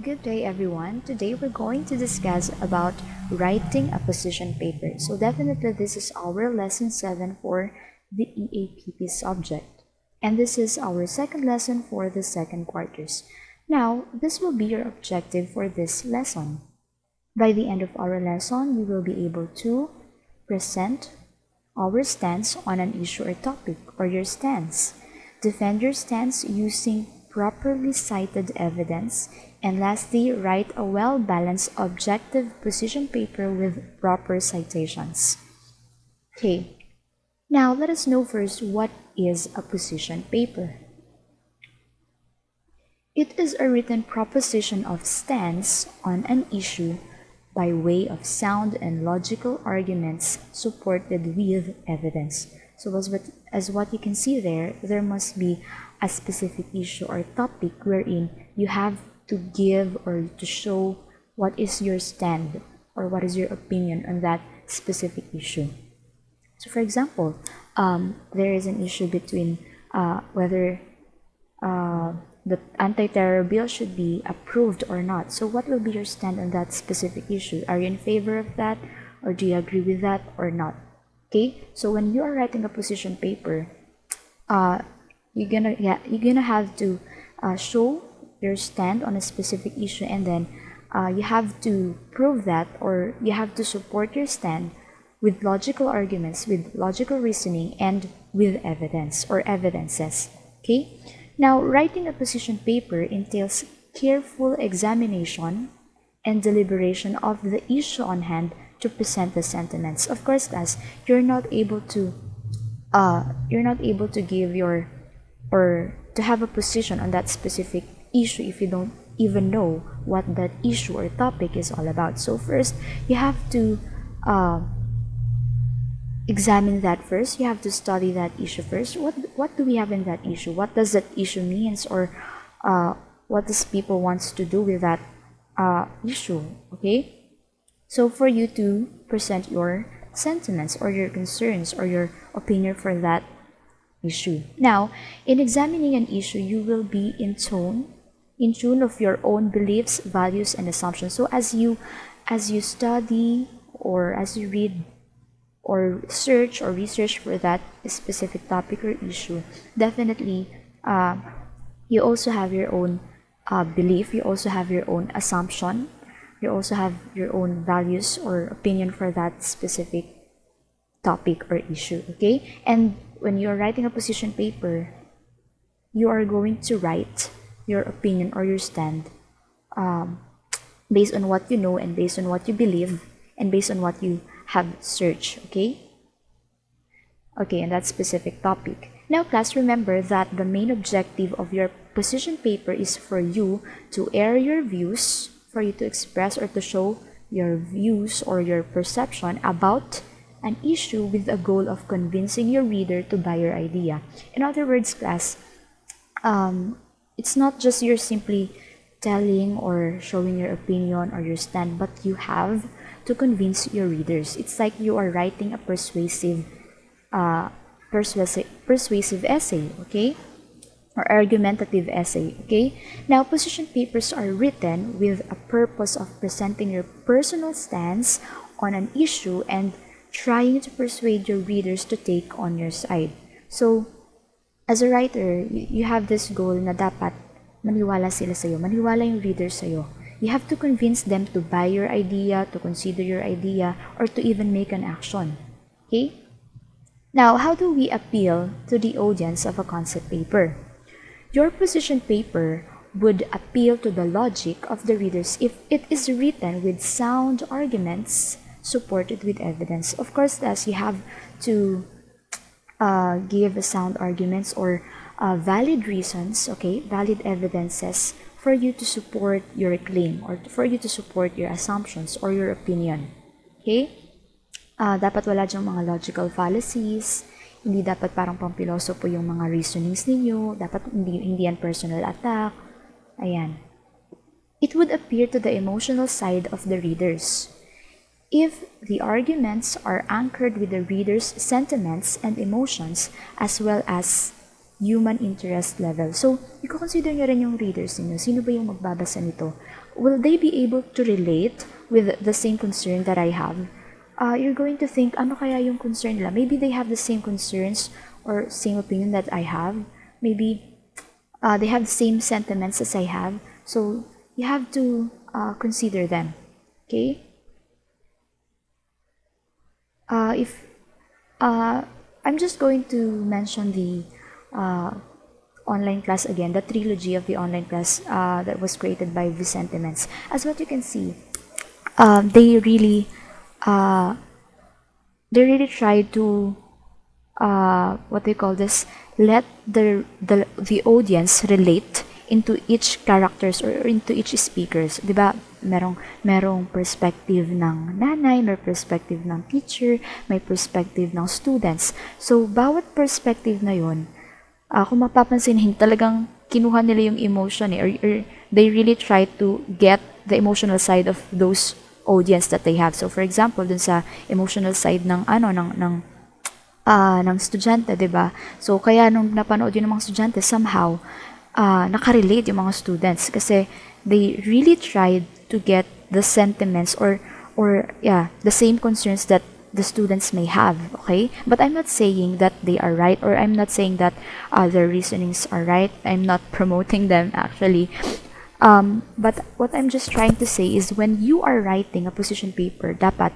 Good day everyone. Today we're going to discuss about writing a position paper. So definitely this is our lesson 7 for the EAPP subject. And this is our second lesson for the second quarters. Now, this will be your objective for this lesson. By the end of our lesson, you will be able to present our stance on an issue or topic, or your stance. Defend your stance using properly cited evidence, and lastly, write a well-balanced objective position paper with proper citations. Okay, now let us know first what is a position paper. It is a written proposition of stance on an issue by way of sound and logical arguments supported with evidence. So as what you can see there must be a specific issue or topic wherein you have to give or to show what is your stand or what is your opinion on that specific issue. So for example, there is an issue between whether the anti-terror bill should be approved or not. So what will be your stand on that specific issue? Are you in favor of that, or do you agree with that or not? Okay, so when you are writing a position paper, you're gonna have to show your stand on a specific issue, and then you have to prove that, or you have to support your stand with logical arguments, with logical reasoning, and with evidence or evidences. Okay. Now, writing a position paper entails careful examination and deliberation of the issue on hand to present the sentiments. Of course, class, you're not able to give your or to have a position on that specific issue if you don't even know what that issue or topic is all about. So first, you have to examine that first. You have to study that issue first. What do we have in that issue? What does that issue means, or what does people wants to do with that issue? Okay, so for you to present your sentiments or your concerns or your opinion for that issue. Now, in examining an issue, you will be in tune of your own beliefs, values, and assumptions. So as you study or as you read or search or research for that specific topic or issue, definitely you also have your own belief, you also have your own assumption, you also have your own values or opinion for that specific topic or issue. Okay, and when you're writing a position paper, you are going to write your opinion or your stand based on what you know, and based on what you believe, and based on what you have searched. Okay, and that specific topic. Now class, remember that the main objective of your position paper is for you to air your views, for you to express or to show your views or your perception about an issue with a goal of convincing your reader to buy your idea. In other words, class, it's not just you're simply telling or showing your opinion or your stand, but you have to convince your readers. It's like you are writing a persuasive essay, okay, or argumentative essay. Okay, now position papers are written with a purpose of presenting your personal stance on an issue and trying to persuade your readers to take on your side. So as a writer, you have this goal na dapat maniwala sila sa'yo, maniwala yung readers sa'yo. You have to convince them to buy your idea, to consider your idea, or to even make an action. Okay? Now, how do we appeal to the audience of a concept paper? Your position paper would appeal to the logic of the readers if it is written with sound arguments supported with evidence. Of course, as you have to give sound arguments or valid reasons, okay, valid evidences for you to support your claim or for you to support your assumptions or your opinion. Okay? Dapat wala dyang mga logical fallacies, hindi dapat parang pampilosopo yung mga reasonings ninyo, dapat hindi yan personal attack. Ayan. It would appeal to the emotional side of the readers. If the arguments are anchored with the reader's sentiments and emotions, as well as human interest level. So, i-consider nyo rin yung readers niyo. Sino ba yung magbabasa nito? Will they be able to relate with the same concern that I have? You're going to think, ano kaya yung concern nila? Maybe they have the same concerns or same opinion that I have. Maybe they have the same sentiments as I have. So, you have to consider them. Okay? If I'm just going to mention the online class again, the trilogy of the online class that was created by Vicentiments. As what you can see, they really tried to what they call this, let the audience relate into each characters or into each speakers. Diba? Merong perspective ng nanay, may perspective ng teacher, may perspective ng students. So, bawat perspective na yun, kung mapapansin, talagang kinuha nila yung emotion or they really try to get the emotional side of those audience that they have. So, for example, dun sa emotional side ng estudyante, diba? So, kaya nung napanood yun ng mga estudyante, somehow, nakarelate yung mga students kasi they really tried to get the sentiments or the same concerns that the students may have, okay? But I'm not saying that they are right, or I'm not saying that their reasonings are right. I'm not promoting them, actually. But what I'm just trying to say is when you are writing a position paper, dapat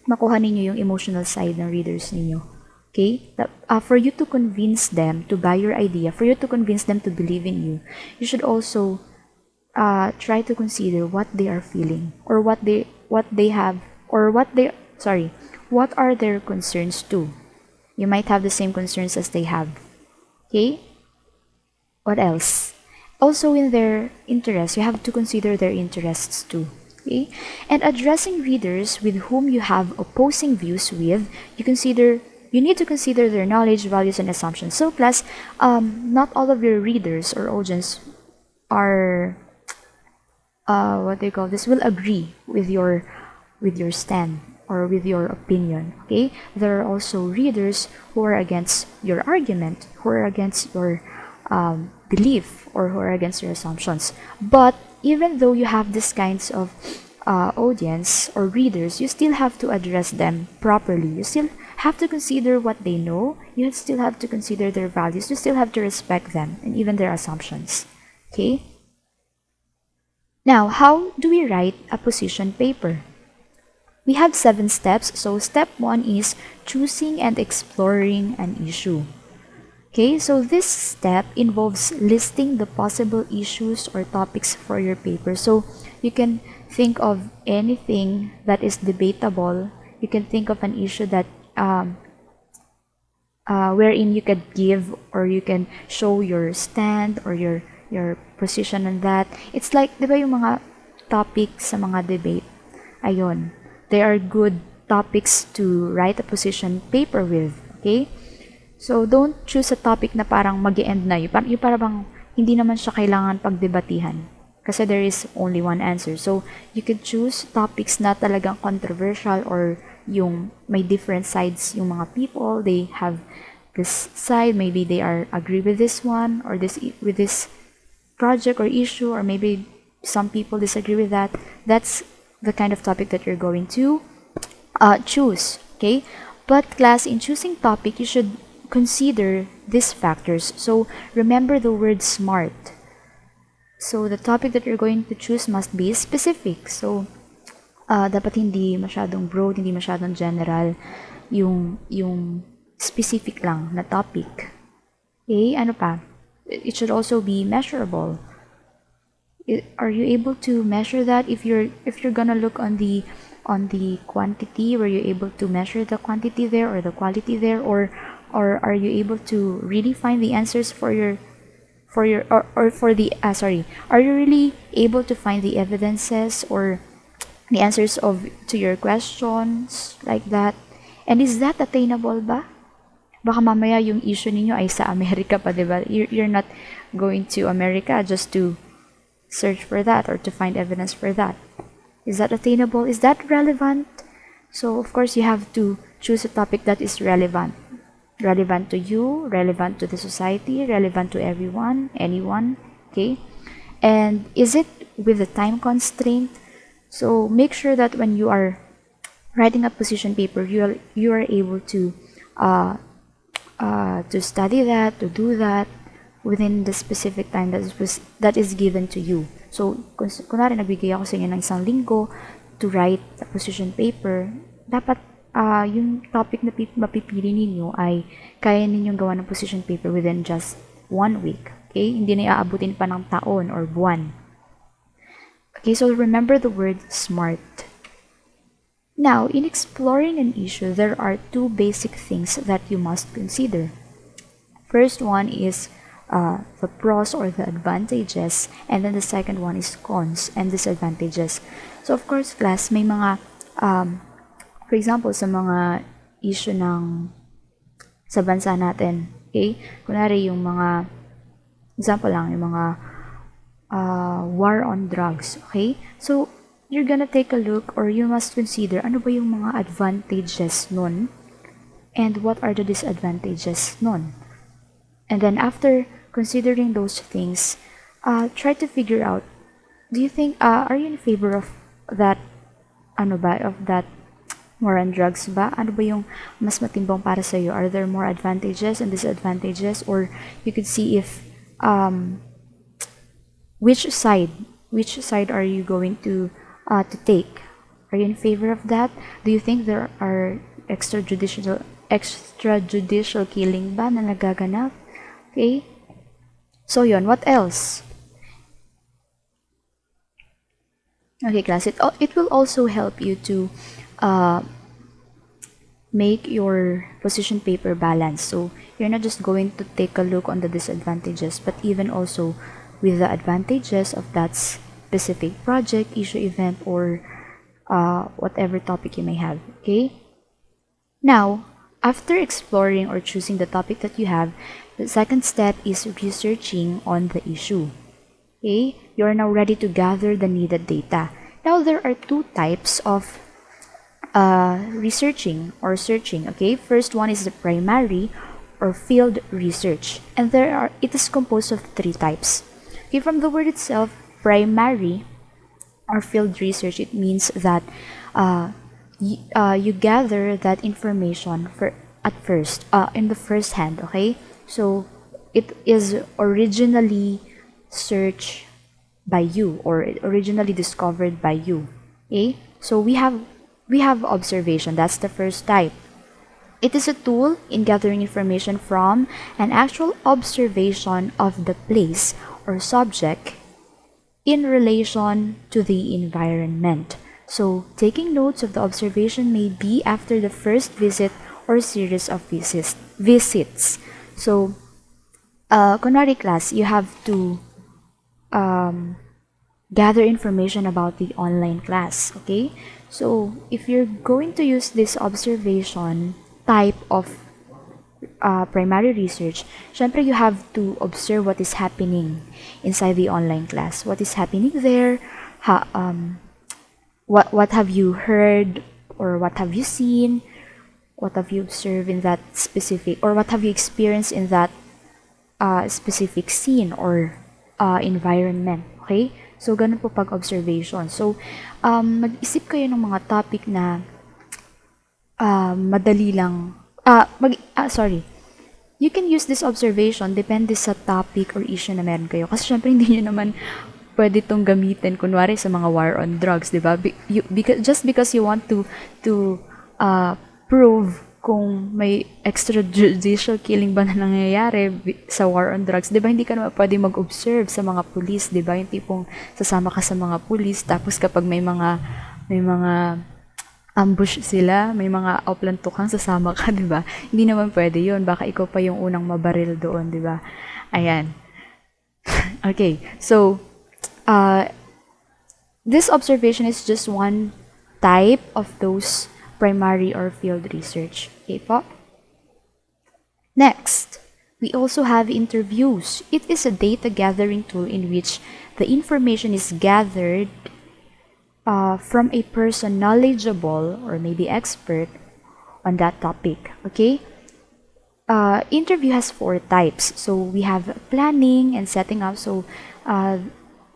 makuha ninyo yung emotional side ng readers ninyo. Okay? For you to convince them to buy your idea, for you to convince them to believe in you, you should also try to consider what they are feeling, or what they have, or what are their concerns too. You might have the same concerns as they have. Okay? What else? Also, in their interests, you have to consider their interests too. Okay? And addressing readers with whom you have opposing views with, you need to consider their knowledge, values, and assumptions. So, class, not all of your readers or audience are will agree with your stand or with your opinion. Okay, there are also readers who are against your argument, who are against your belief, or who are against your assumptions. But even though you have these kinds of audience or readers, you still have to address them properly. You still have to consider what they know. You still have to consider their values. You still have to respect them and even their assumptions. Okay? Now, how do we write a position paper? We have 7 steps. So, step 1 is choosing and exploring an issue. Okay, so this step involves listing the possible issues or topics for your paper. So, you can think of anything that is debatable. You can think of an issue that wherein you could give or you can show your stand or your position on that. It's like, di ba yung mga topics sa mga debate? Ayun. They are good topics to write a position paper with. Okay? So, don't choose a topic na parang mag-e-end na. Yung parang hindi naman siya kailangan pagdebatihan. Kasi there is only one answer. So, you could choose topics na talagang controversial or yung may different sides yung mga people. They have this side. Maybe they agree with this one or with this project or issue, or maybe some people disagree with that. That's the kind of topic that you're going to choose. Okay? But class, in choosing topic, you should consider these factors. So, remember the word SMART. So, the topic that you're going to choose must be specific. So, dapat hindi masyadong broad, hindi masyadong general, yung specific lang na topic. Okay, ano pa? It should also be measurable. Are you able to measure that? If you're gonna look on the quantity, were you able to measure the quantity there or the quality there, or are you able to really find the answers are you really able to find the evidences or the answers to your questions like that? And is that attainable ba? Baka mamaya yung issue ninyo ay sa Amerika pa, diba? You're not going to America just to search for that or to find evidence for that. Is that attainable? Is that relevant? So, of course, you have to choose a topic that is relevant. relevant to you, relevant to the society, relevant to everyone, anyone, okay? And is it with a time constraint? So make sure that when you are writing a position paper, you are able to study that, to do that within the specific time that is given to you. So, kunwari nagbigay ako sa inyo ng isang linggo to write a position paper, dapat yung topic na mapipili ninyo ay kaya ninyong gawa ng position paper within just 1 week. Okay? Hindi na iaabutin pa ng taon or buwan. Okay, so remember the word SMART. Now, in exploring an issue, there are two basic things that you must consider. First one is the pros or the advantages, and then the second one is cons and disadvantages. So, of course, class, may mga, for example, sa mga issue sa bansa natin, okay? Kunwari yung mga, example lang, yung mga war on drugs, okay? So, you're gonna take a look or you must consider ano ba yung mga advantages nun and what are the disadvantages nun. And then after considering those things, try to figure out, do you think, are you in favor of that, of that war on drugs ba? Ano ba yung mas matimbang para sa iyo? Are there more advantages and disadvantages? Or you could see if, which side are you going to take? Are you in favor of that? Do you think there are extrajudicial killing ba na nagaganap? Okay? So yon, what else? Okay, class, it will also help you to make your position paper balanced. So you're not just going to take a look on the disadvantages, but even also with the advantages of that specific project, issue, event, or whatever topic you may have. Okay? Now, after exploring or choosing the topic that you have, the second step is researching on the issue. Okay? You are now ready to gather the needed data. Now, there are two types of researching or searching. Okay? First one is the primary or field research. And it is composed of 3 types. Okay, from the word itself, primary or field research, it means that you gather that information in the first hand, okay? So it is originally searched by you or originally discovered by you. Okay? So we have observation. That's the first type. It is a tool in gathering information from an actual observation of the place or subject in relation to the environment. So, taking notes of the observation may be after the first visit or series of visits. So, kunwari class, you have to gather information about the online class, okay? So, if you're going to use this observation type of primary research, syempre you have to observe what is happening inside the online class. What is happening there? What have you heard or what have you seen? What have you observed in that specific, or what have you experienced in that specific scene or environment? Okay? So, ganun po pag observation. So, mag-isip kayo ng mga topic na madali lang. You can use this observation depende sa topic or issue na meron kayo. Kasi syempre hindi nyo naman pwede itong gamitin kunwari sa mga war on drugs, di ba? Just because you want to prove kung may extrajudicial killing ba na nangyayari sa war on drugs, di ba? Hindi ka naman pwede mag-observe sa mga pulis, di ba? Yung tipong sasama ka sa mga pulis, tapos kapag may mga ambush sila, may mga oplantukang sasama ka, di ba? Hindi naman pwede yun. Baka ikaw pa yung unang mabaril doon, di ba? Ayan. Okay, so, this observation is just one type of those primary or field research. Okay po? Next, we also have interviews. It is a data gathering tool in which the information is gathered from a person knowledgeable or maybe expert on that topic. Okay? interview has 4 types. So we have planning and setting up. So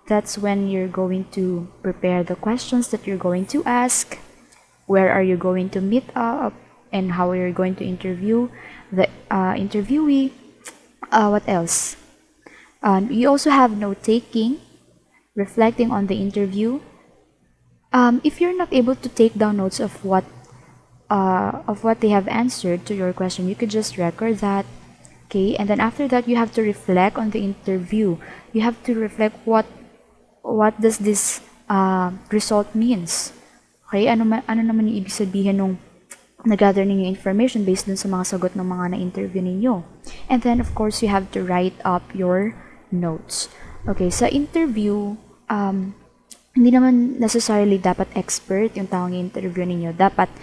that's when you're going to prepare the questions that you're going to ask, where are you going to meet up, and how you're going to interview the interviewee. What else? You also have note taking, reflecting on the interview. If you're not able to take down notes of what they have answered to your question, you could just record that. Okay, and then after that, you have to reflect on the interview. You have to reflect what does this result means. Okay, ano naman yung ibig sabihin nung na-gather ninyo information based dun sa mga sagot ng mga na-interview ninyo. And then, of course, you have to write up your notes. Okay, sa interview, hindi naman necessarily dapat expert yung taong i-interview ninyo. Dapat,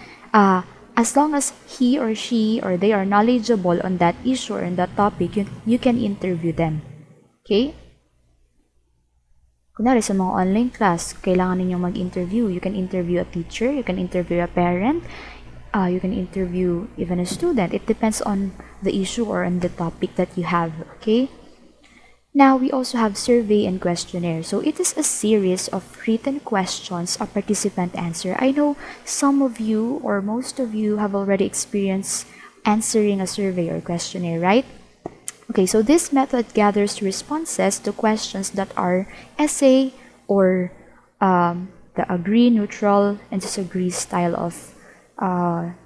as long as he or she or they are knowledgeable on that issue or on that topic, you can interview them. Okay? Kunwari sa mga online class, kailangan ninyong mag-interview. You can interview a teacher, you can interview a parent, you can interview even a student. It depends on the issue or on the topic that you have, okay? Now, we also have survey and questionnaire. So, it is a series of written questions a participant answer. I know some of you or most of you have already experienced answering a survey or questionnaire, right? Okay, so this method gathers responses to questions that are essay or the agree, neutral, and disagree style of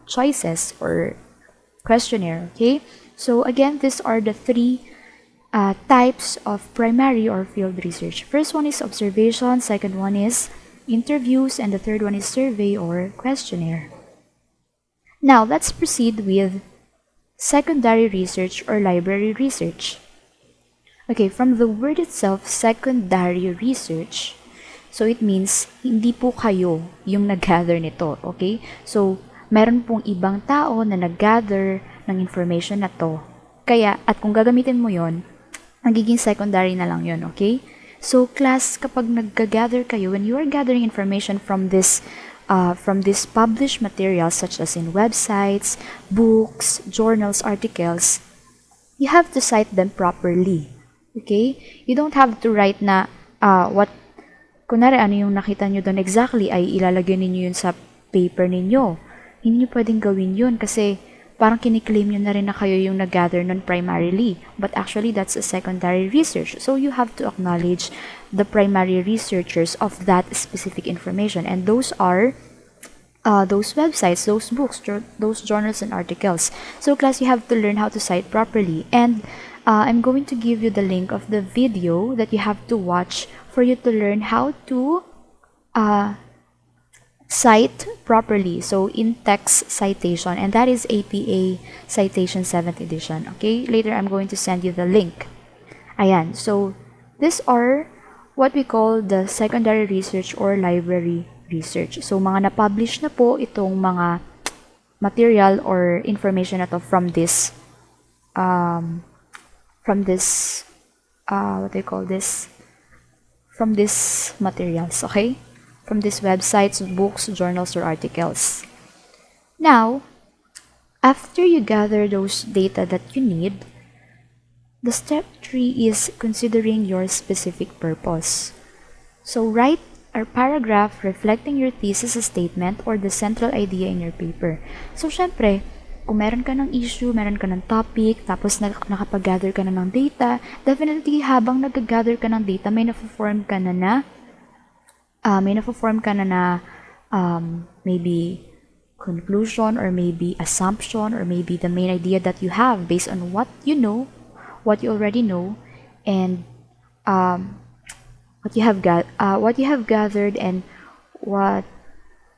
choices or questionnaire. Okay, so again, these are the 3 types of primary or field research. First one is observation, second one is interviews, and the third one is survey or questionnaire. Now, let's proceed with secondary research or library research. Okay, from the word itself, secondary research, so it means hindi po kayo yung nag-gather nito, okay? So, meron pong ibang tao na nag-gather ng information na to. Kaya, at kung gagamitin mo yon, magiging secondary na lang yon, okay? So, class, kapag nag-gather kayo, when you are gathering information from this published materials such as in websites, books, journals, articles, you have to cite them properly. Okay? You don't have to write na kunwari ano yung nakita nyo doon exactly ay ilalagay ninyo yun sa paper ninyo. Hindi nyo pwedeng gawin yun kasi parang kiniklaim nyo na rin na kayo yung nag-gather nun primarily. But actually, that's a secondary research. So, you have to acknowledge the primary researchers of that specific information. And those are those websites, those books, those journals and articles. So, class, you have to learn how to cite properly. And I'm going to give you the link of the video that you have to watch for you to learn how to cite properly. So, in-text citation, and that is APA Citation 7th edition. Okay, later I'm going to send you the link. Ayan, so these are what we call the secondary research or library research. So, mga na-publish na po itong mga material or information na to from this what do you call this? From these materials, okay? From these websites, books, journals, or articles. Now, after you gather those data that you need, the step 3 is considering your specific purpose. So, write a paragraph reflecting your thesis statement or the central idea in your paper. So, syempre, kung meron ka ng issue, meron ka ng topic, tapos nakapag-gather ka na ng data, definitely habang nag-gather ka ng data, may na-form ka na maybe conclusion or maybe assumption or maybe the main idea that you have based on what you know, what you already know, and what you have gathered and what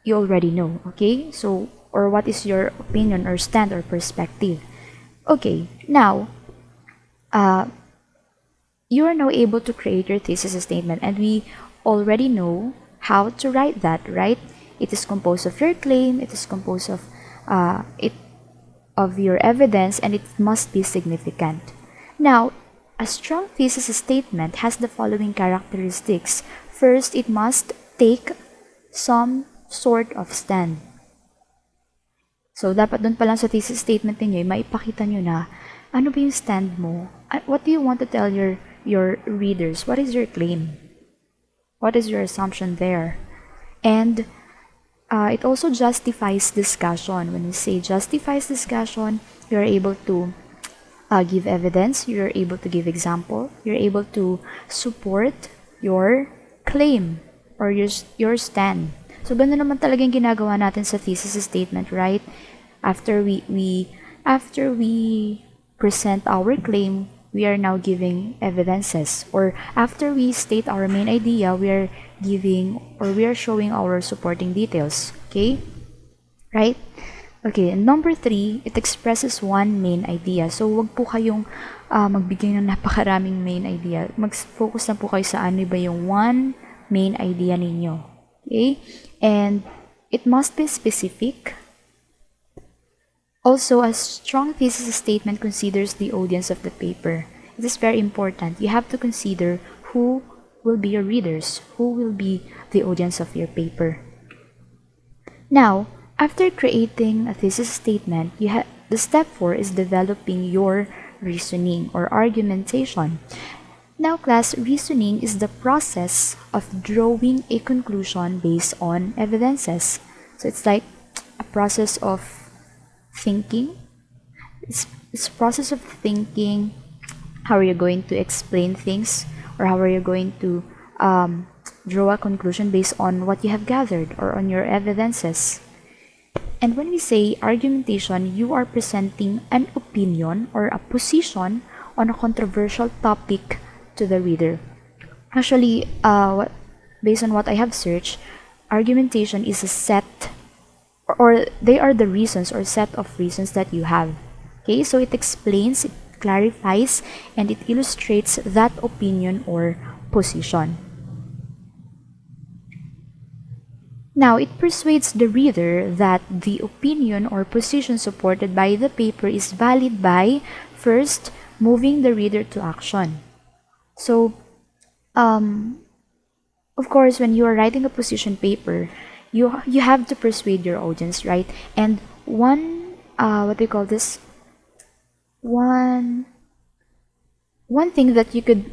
you already know. Okay, so or what is your opinion or stand or perspective. Okay, now you are now able to create your thesis statement, and we already know how to write that, right? It is composed of your claim, it is composed of your evidence, and it must be significant. Now, a strong thesis statement has the following characteristics. First, it must take some sort of stand. So, dapat doon pa lang sa thesis statement ninyo, maipakita nyo na, ano ba yung stand mo? What do you want to tell your readers? What is your claim? What is your assumption there? And it also justifies discussion. When we say justifies discussion, you're able to give evidence, you're able to give example, you're able to support your claim or your stand. So, ganun naman talaga yung ginagawa natin sa thesis statement, right? After we present our claim, we are now giving evidences. Or after we state our main idea, we are giving or we are showing our supporting details. Okay? Right? Okay, and number 3, it expresses one main idea. So, wag po kayong magbigay ng napakaraming main idea. Mag-focus na po kayo sa ano ba yung one main idea ninyo. Okay? And it must be specific. Also, a strong thesis statement considers the audience of the paper. It is very important. You have to consider who will be your readers, who will be the audience of your paper. Now, after creating a thesis statement, the step 4 is developing your reasoning or argumentation. Now, class, reasoning is the process of drawing a conclusion based on evidences. So it's like a process of thinking. It's a process of thinking. How are you going to explain things, or how are you going to draw a conclusion based on what you have gathered or on your evidences? And when we say argumentation, you are presenting an opinion or a position on a controversial topic to the reader. Actually, based on what I have searched, argumentation is a set, or they are the reasons or set of reasons that you have. Okay, so it explains, it clarifies, and it illustrates that opinion or position. Now, it persuades the reader that the opinion or position supported by the paper is valid by, first, moving the reader to action. So, of course, when you are writing a position paper, you have to persuade your audience, right? And one thing that you could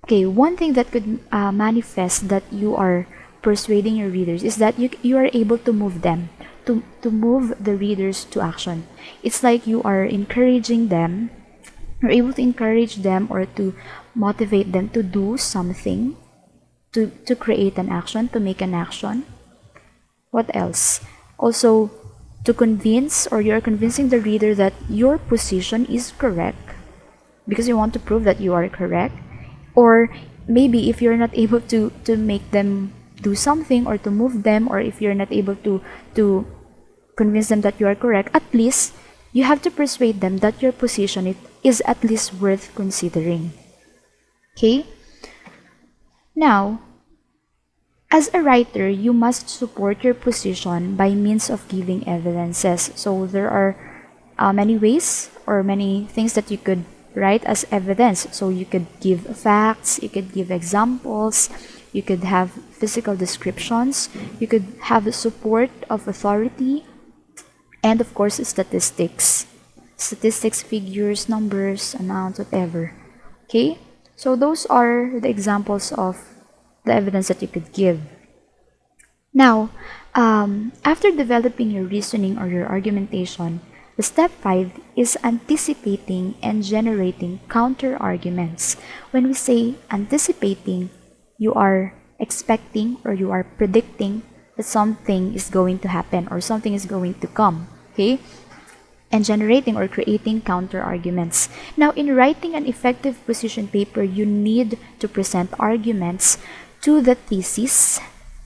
one thing that could manifest that you are persuading your readers is that you are able to move them, to move the readers to action. It's like you are encouraging them. You're able to encourage them or to motivate them to do something, to create an action, to make an action. What else? Also, to convince, or you're convincing the reader that your position is correct because you want to prove that you are correct. Or maybe if you're not able to make them do something or to move them, or if you're not able to convince them that you are correct, at least you have to persuade them that your position is at least worth considering. Okay? Now, as a writer, you must support your position by means of giving evidences. So there are many ways or many things that you could write as evidence. So you could give facts, you could give examples, you could have physical descriptions, you could have the support of authority, and of course statistics. Statistics, figures, numbers, amounts, whatever. Okay? So those are the examples of the evidence that you could give. Now, after developing your reasoning or your argumentation, the step 5 is anticipating and generating counter-arguments. When we say anticipating, you are expecting or you are predicting that something is going to happen or something is going to come. Okay? And generating or creating counter-arguments. Now, in writing an effective position paper, you need to present arguments to the thesis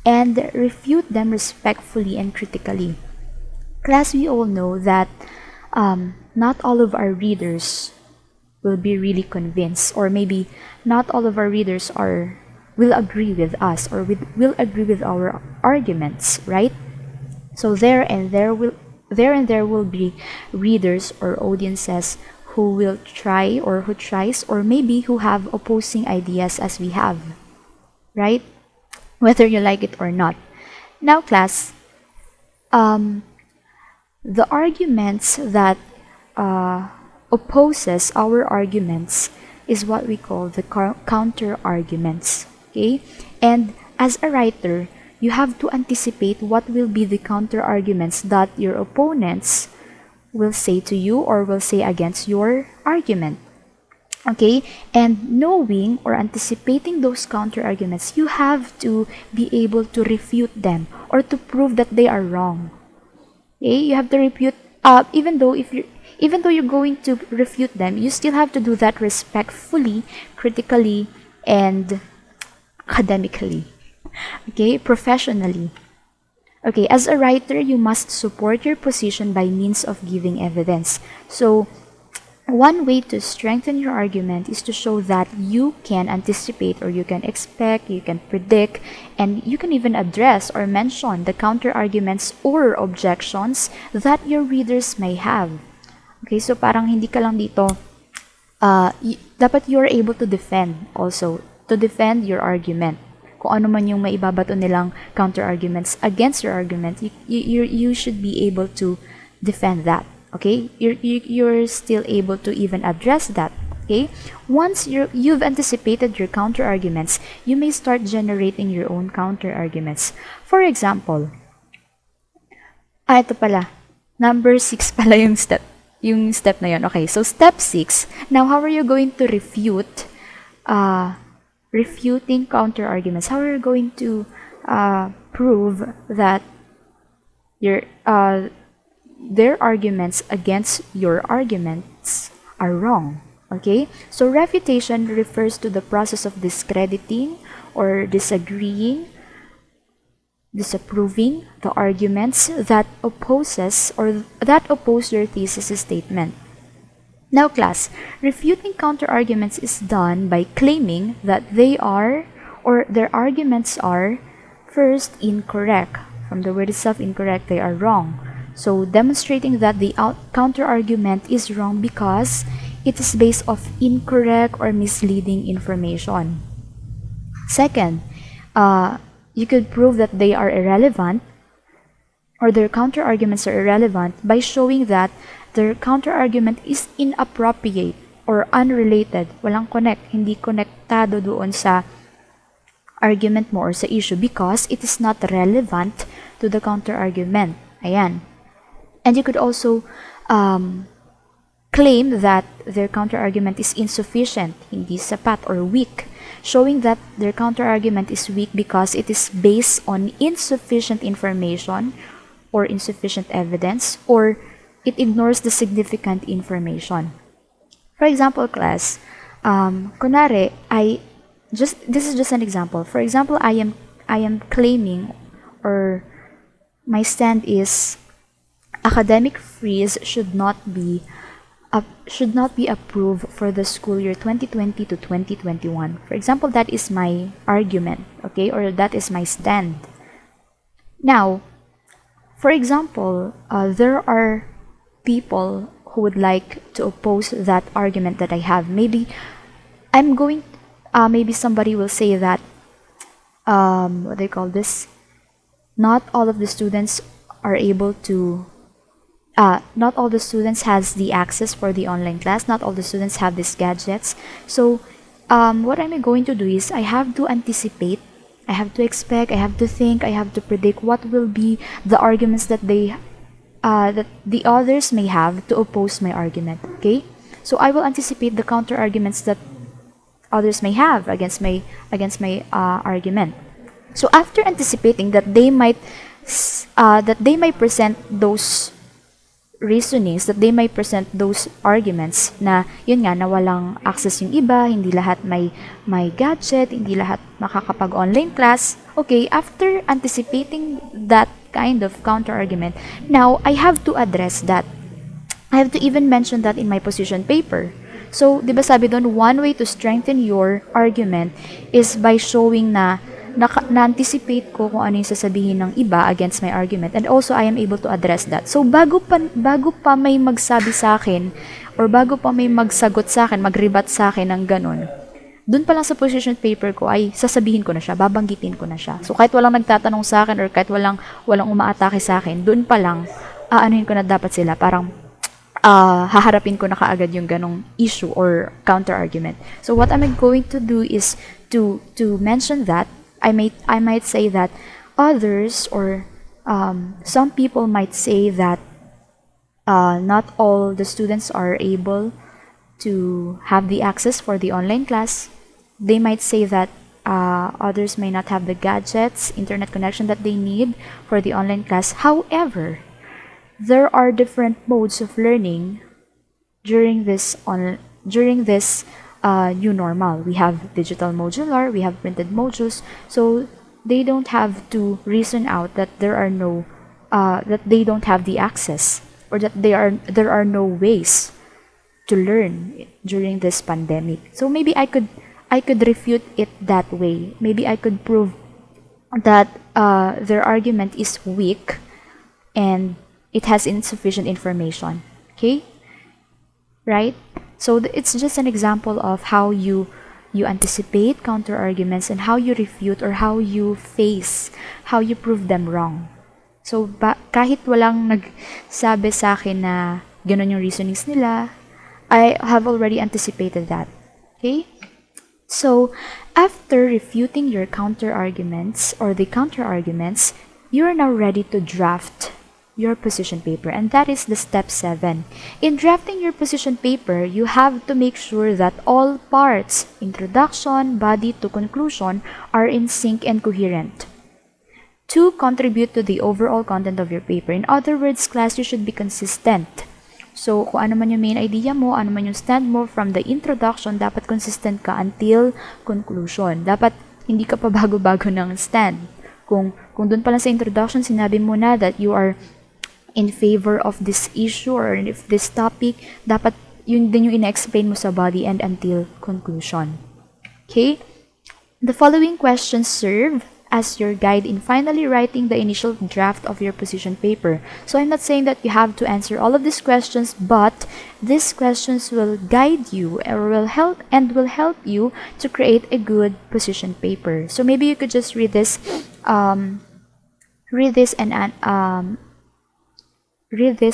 and refute them respectfully and critically. Class, we all know that not all of our readers will be really convinced, or maybe not all of our readers will agree with us or will agree with our arguments, right? So there will be readers or audiences who will try or who tries or maybe who have opposing ideas as we have, right? Whether you like it or not. Now, class, The arguments that opposes our arguments is what we call the counter arguments. Okay, and as a writer, you have to anticipate what will be the counter arguments that your opponents will say to you or will say against your argument. Okay, and knowing or anticipating those counter arguments, you have to be able to refute them or to prove that they are wrong. Okay, you have to refute, even though you're going to refute them, you still have to do that respectfully, critically, and academically. Okay, professionally. Okay, as a writer, you must support your position by means of giving evidence. So, one way to strengthen your argument is to show that you can anticipate or you can expect, you can predict, and you can even address or mention the counter arguments or objections that your readers may have. Okay, so parang hindi ka lang dito, dapat you're able to defend also, to defend your argument. Kung ano man yung maibabato nilang counter arguments against your argument, you should be able to defend that. Okay, you're still able to even address that. Okay, once you've anticipated your counter arguments, you may start generating your own counter arguments. For example, ito pala, number 6 pala yung step na yun. Okay, so step 6. Now, how are you going to refute refuting counter arguments? How are you going to prove that their arguments against your arguments are wrong? Okay, so refutation refers to the process of discrediting or disapproving the arguments that oppose your thesis statement. Now class, refuting counter-arguments is done by claiming that they are, or their arguments are, first, incorrect. From the word itself, incorrect, they are wrong. So demonstrating that the counter-argument is wrong because it is based off incorrect or misleading information. Second, you could prove that they are irrelevant or their counter-arguments are irrelevant by showing that their counter-argument is inappropriate or unrelated. Walang connect, hindi konektado doon sa argument mo or sa issue because it is not relevant to the counter-argument. Ayan. And you could also claim that their counter-argument is insufficient, hindi sapat or weak, showing that their counter-argument is weak because it is based on insufficient information or insufficient evidence, or it ignores the significant information. For example, class, kunwari, this is just an example. For example, I am claiming, or my stand is, academic freeze should not be approved for the school year 2020 to 2021. For example, that is my argument, okay, or that is my stand. Now, for example, there are people who would like to oppose that argument that I have. Maybe maybe somebody will say that, what do you call this? Not all of the students are able to not all the students has the access for the online class. Not all the students have these gadgets. So what I'm going to do is I have to anticipate, I have to expect, I have to think, I have to predict what will be the arguments that that the others may have to oppose my argument. Okay, so I will anticipate the counter arguments that others may have against my argument. So after anticipating that they might present those reasonings, that they might present those arguments na yun nga, na walang access yung iba, hindi lahat may gadget, hindi lahat makakapag-online class. Okay, after anticipating that kind of counter-argument, now I have to address that. I have to even mention that in my position paper. So, di ba sabi doon, one way to strengthen your argument is by showing na na-anticipate ko kung ano yung sasabihin ng iba against my argument, and also I am able to address that. So bago pa may magsabi sa akin or bago pa may magsagot sa akin, magrebat sa akin ng ganun, dun pa lang sa position paper ko ay sasabihin ko na siya, babanggitin ko na siya. So kahit walang nagtatanong sa akin or kahit walang umaatake sa akin, dun pa lang aanuhin ko na dapat sila, parang haharapin ko na kaagad yung ganong issue or counter argument. So what am I going to do is to mention that I might say that others or some people might say that not all the students are able to have the access for the online class. They might say that others may not have the gadgets, internet connection that they need for the online class. However, there are different modes of learning during this new normal. We have digital modular, we have printed modules, so they don't have to reason out that there are no that they don't have the access, or that there are no ways to learn during this pandemic. So maybe I could refute it that way. Maybe I could prove that their argument is weak and it has insufficient information. Okay? Right? So it's just an example of how you anticipate counter arguments and how you refute or how you prove them wrong. So kahit walang nagsabi sa akin na ganun yung reasonings nila, I have already anticipated that. Okay? So after refuting your counter arguments or the counter arguments, you are now ready to draft your position paper, and that is the step 7. In drafting your position paper, you have to make sure that all parts, introduction, body to conclusion, are in sync and coherent to contribute to the overall content of your paper. In other words, class, you should be consistent. So, kung ano man yung main idea mo, ano man yung stand mo from the introduction, dapat consistent ka until conclusion. Dapat hindi ka pa bago-bago ng stand. Kung dun pa lang sa introduction, sinabi mo na that you are in favor of this issue or if this topic, dapat yun din yung ina-explain mo sa body and until conclusion. Okay? The following questions serve as your guide in finally writing the initial draft of your position paper. So I'm not saying that you have to answer all of these questions, but these questions will guide you or will help you to create a good position paper. So maybe you could just read this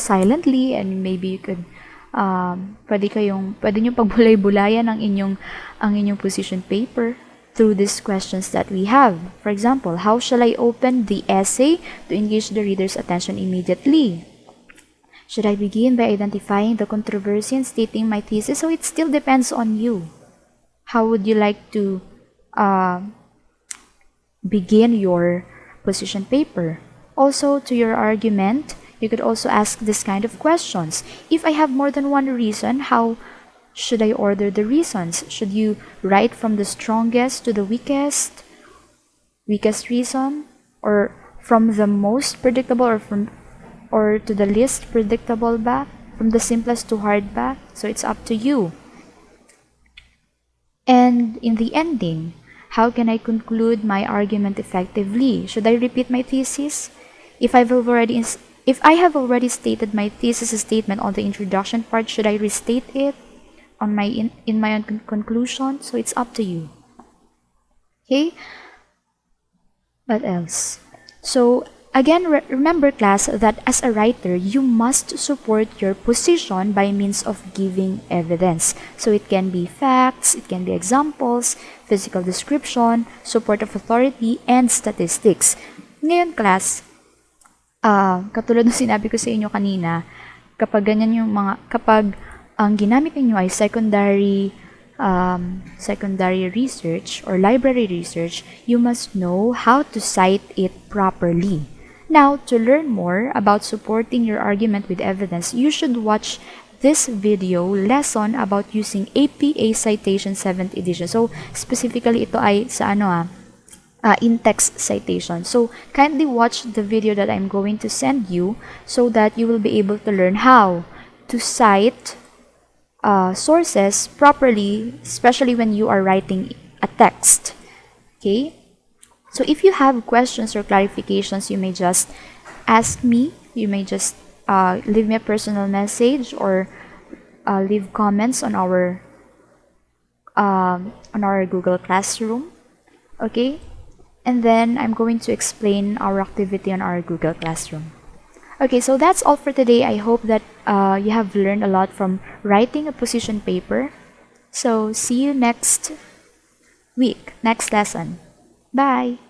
silently, and maybe you could pwede nyo pagbulay-bulayan ang inyong position paper through these questions that we have. For example, how shall I open the essay to engage the reader's attention immediately? Should I begin by identifying the controversy and stating my thesis? So it still depends on you. How would you like to begin your position paper? Also, to your argument, you could also ask this kind of questions. If I have more than one reason, how should I order the reasons? Should you write from the strongest to the weakest reason, or from the most predictable or to the least predictable back, from the simplest to hard back? So it's up to you. And in the ending, how can I conclude my argument effectively? Should I repeat my thesis? If I have already stated my thesis statement on the introduction part, should I restate it on in my conclusion? So it's up to you. Okay? What else? So again, remember class, that as a writer, you must support your position by means of giving evidence. So it can be facts, it can be examples, physical description, support of authority, and statistics. Ngayon class, katulad ng sinabi ko sa inyo kanina, kapag ang ginamit ninyo ay secondary research or library research, you must know how to cite it properly. Now, to learn more about supporting your argument with evidence, you should watch this video lesson about using APA Citation 7th edition. So, specifically ito ay sa in-text citation. So, kindly watch the video that I'm going to send you so that you will be able to learn how to cite sources properly, especially when you are writing a text. Okay? So if you have questions or clarifications, you may just ask me. You may just leave me a personal message or leave comments on our on our Google Classroom. Okay, and then I'm going to explain our activity on our Google Classroom. Okay, so that's all for today. I hope that you have learned a lot from writing a position paper. So see you next week, next lesson. Bye!